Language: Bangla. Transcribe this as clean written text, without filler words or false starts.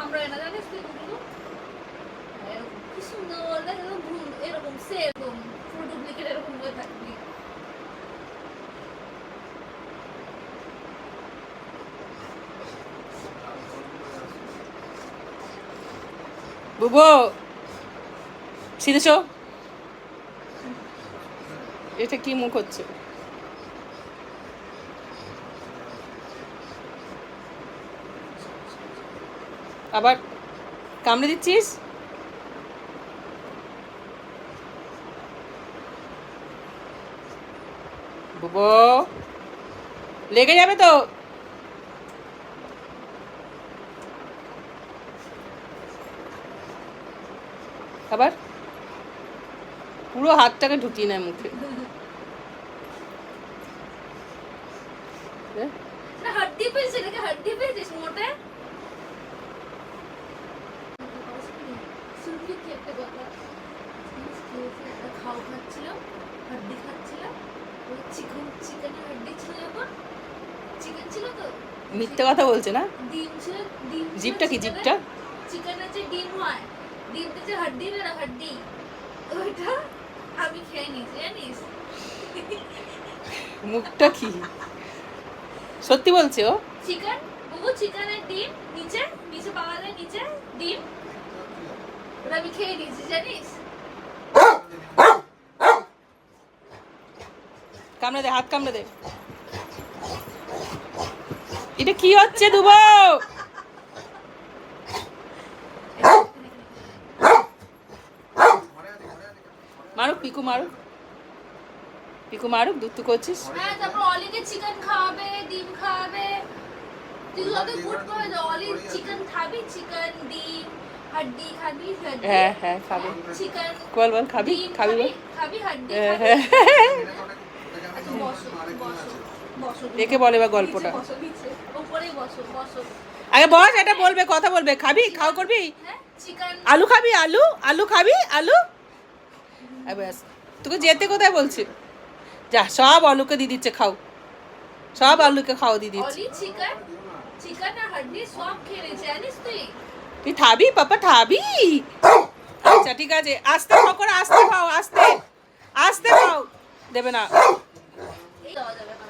কামড়ায় না জানিস তুই কুকুরগুলো কি সুন্দর এরকম সেরকম পুরো ডুপ্লিকেট এরকম হয়ে থাকবি। বুবু সিধেছো, এটা কি মুখ হচ্ছে? আবার কামড়ে দিচ্ছিস? বুবু লেগে যাবে তো। আবার পুরো হাতটাকে ঢুকিয়ে নেয় মুখে। হাড্ডি পেয়েছে নাকি? হাড্ডি পেয়েছিস মোটে? শুনবি কি একটা কথা? একটা খাও খাচ্ছিলাম, হাড্ডি খাচ্ছিলাম, ওই চিকেনের হাড্ডি ছিল যখন, চিকেন ছিল তো, মিথ্যে কথা বলছে না? ডিম ছিল, ডিম ছিল জিপটা কি জিপটা? চিকেনের যে ডিম হয়, ডিমটা যে হাড্ডি না হাড্ডি, ওইটা আমি খেয়ে নিয়েছি জানিস। মুখটা কি সত্যি বলছে ও? চিকেন বুবু, চিকেনের ডিম নিচে নিচে পাওয়া যায়, নিচে ডিম, ওটা আমি খেয়ে নিয়েছি জানিস। কামড়ে দে, হাত কামড়ে দে। এটা কি হচ্ছে দুবো? মারুক পিকু, মারুক পিকু, মারুক। দুধ তো করছিস। হ্যাঁ, তারপর অলিকে চিকেন খাওয়াবে, ডিম খাওয়াবে, তুই ওকে গুড করে দে। অলি চিকেন খাবি, চিকেন ডিম হাড্ডি খাবি, হ্যাঁ হ্যাঁ খাবে। চিকেন বল বল খাবি, খাবি বল। খাবি হাড্ডি হ্যাঁ খাবি। বসো বসো বসো, একে বলে বা গল্পটা। বসো নিচে, উপরেই বসো বসো। আগে বস, এটা বলবে, কথা বলবে। খাবি, খাও করবি? হ্যাঁ, চিকেন আলু খাবি? আলু, আলু খাবি? আলু ব্যাস, তোকে যেতে কোথায় বলছি? যা, সব আলুকে দিয়ে দিচ্ছে, খাও। সব আলুকে খাও দিয়ে দিচ্ছে। অলি চিকেন, চিকেন আর হাড্ডি সব খেয়ে নিয়েছে জানিস তুই। তুই খাবি পাপা, খাবি? আচ্ছা ঠিক আছে, আস্তে খাও করে, আস্তে খাও, আস্তে আস্তে খাও। দেবে না। এই দেওয়া যাবে না।